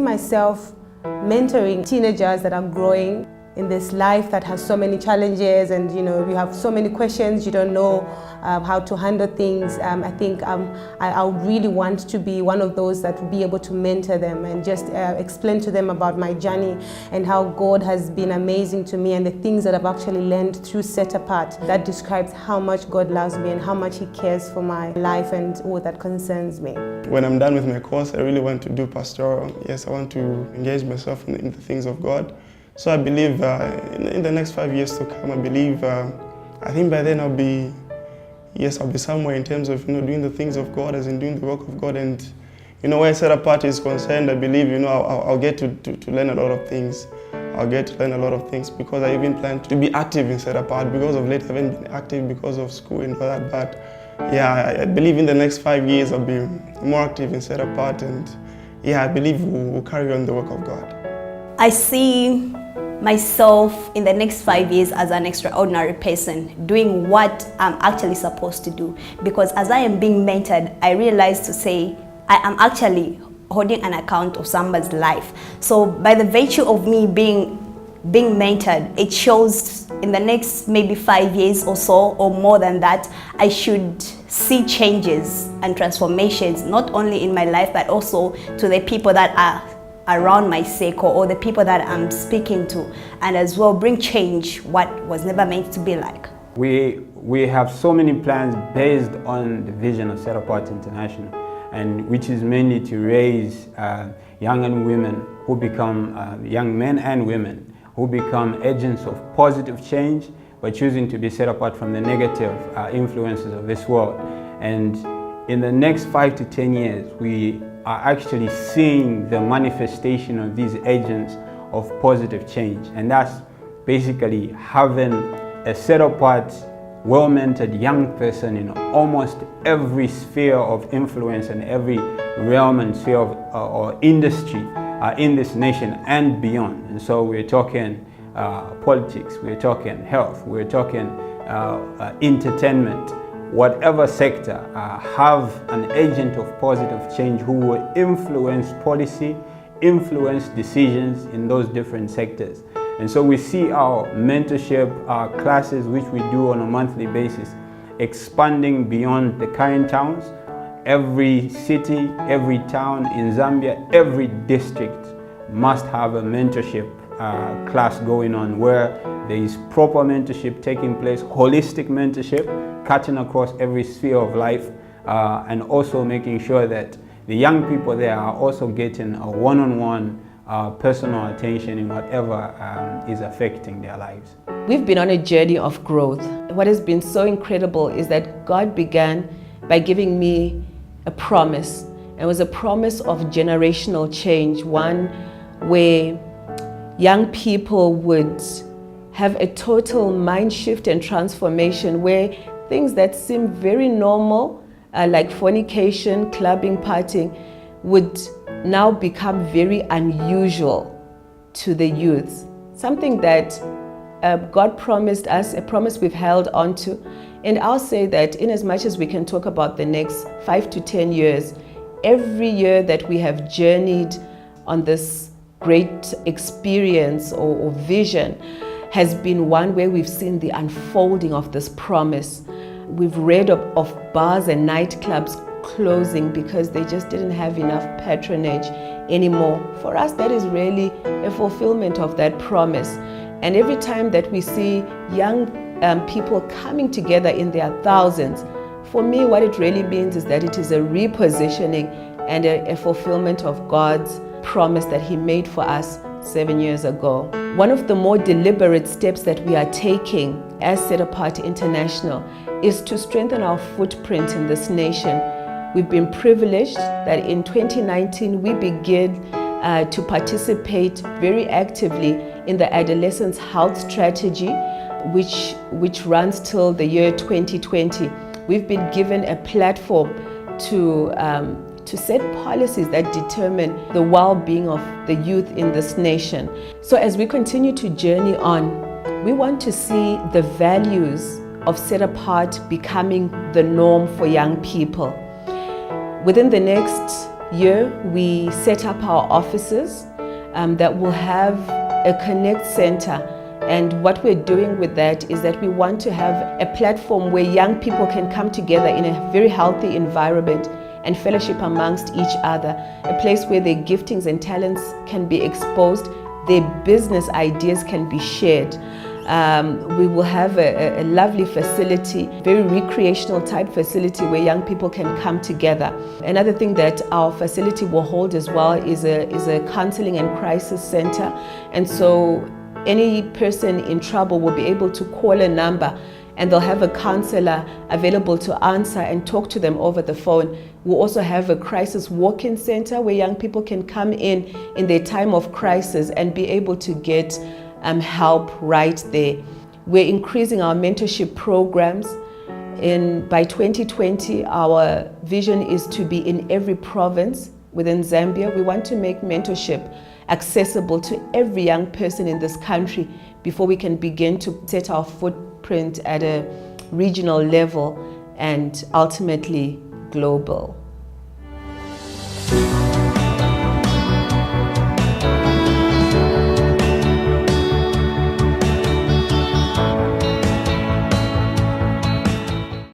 myself mentoring teenagers that are growing in this life that has so many challenges, and you have so many questions, you don't know how to handle things. I think I would really want to be one of those that will be able to mentor them and just explain to them about my journey and how God has been amazing to me and the things that I've actually learned through Set Apart. That describes how much God loves me and how much He cares for my life and all that concerns me. When I'm done with my course, I really want to do pastoral. Yes, I want to engage myself in the things of God. So I believe in the next 5 years to come, I think by then I'll be somewhere in terms of doing the things of God, as in doing the work of God. And where Set Apart is concerned, I believe I'll get to learn a lot of things. I'll get to learn a lot of things because I even plan to be active in Set Apart. Because of late, I haven't been active because of school and all that. But yeah, I believe in the next 5 years I'll be more active in Set Apart, and yeah, I believe we'll carry on the work of God. I see myself in the next 5 years as an extraordinary person, doing what I'm actually supposed to do. Because as I am being mentored, I realize to say I am actually holding an account of somebody's life. So by the virtue of me being mentored, it shows in the next maybe 5 years or so, or more than that, I should see changes and transformations, not only in my life, but also to the people that are around my circle or the people that I'm speaking to, and as well bring change what was never meant to be like. We have so many plans based on the vision of Set Apart International, and which is mainly to raise young women who become young men and women who become agents of positive change by choosing to be set apart from the negative influences of this world. And in the next 5 to 10 years, we are actually seeing the manifestation of these agents of positive change. And that's basically having a set apart, well-mentored young person in almost every sphere of influence and every realm and sphere of, or industry in this nation and beyond. And so we're talking politics, we're talking health, we're talking entertainment. Whatever sector, have an agent of positive change who will influence policy, influence decisions in those different sectors. And so we see our mentorship classes, which we do on a monthly basis, expanding beyond the current towns. Every city, every town in Zambia, every district must have a mentorship class going on where there is proper mentorship taking place, holistic mentorship, cutting across every sphere of life, and also making sure that the young people there are also getting a one-on-one personal attention in whatever is affecting their lives. We've been on a journey of growth. What has been so incredible is that God began by giving me a promise. It was a promise of generational change, one where young people would have a total mind shift and transformation, where things that seem very normal, like fornication, clubbing, partying, would now become very unusual to the youth. Something that God promised us, a promise we've held on to. And I'll say that in as much as we can talk about the next 5 to 10 years, every year that we have journeyed on this great experience or vision has been one where we've seen the unfolding of this promise. We've read of bars and nightclubs closing because they just didn't have enough patronage anymore. For us, that is really a fulfillment of that promise. And every time that we see young people coming together in their thousands, for me, what it really means is that it is a repositioning and a fulfillment of God's promise that He made for us 7 years ago. One of the more deliberate steps that we are taking as Set Apart International is to strengthen our footprint in this nation. We've been privileged that in 2019 we begin to participate very actively in the Adolescents Health Strategy, which runs till the year 2020. We've been given a platform to set policies that determine the well-being of the youth in this nation. So as we continue to journey on, we want to see the values of Set Apart becoming the norm for young people. Within the next year, we set up our offices that will have a Connect Center. And what we're doing with that is that we want to have a platform where young people can come together in a very healthy environment and fellowship amongst each other, a place where their giftings and talents can be exposed, their business ideas can be shared. We will have a lovely facility, very recreational type facility where young people can come together. Another thing that our facility will hold as well is a counseling and crisis center. And so any person in trouble will be able to call a number and they'll have a counselor available to answer and talk to them over the phone. We'll also have a crisis walk-in center where young people can come in their time of crisis and be able to get help right there. We're increasing our mentorship programs. By 2020, our vision is to be in every province within Zambia. We want to make mentorship accessible to every young person in this country before we can begin to set our footprint at a regional level and ultimately global.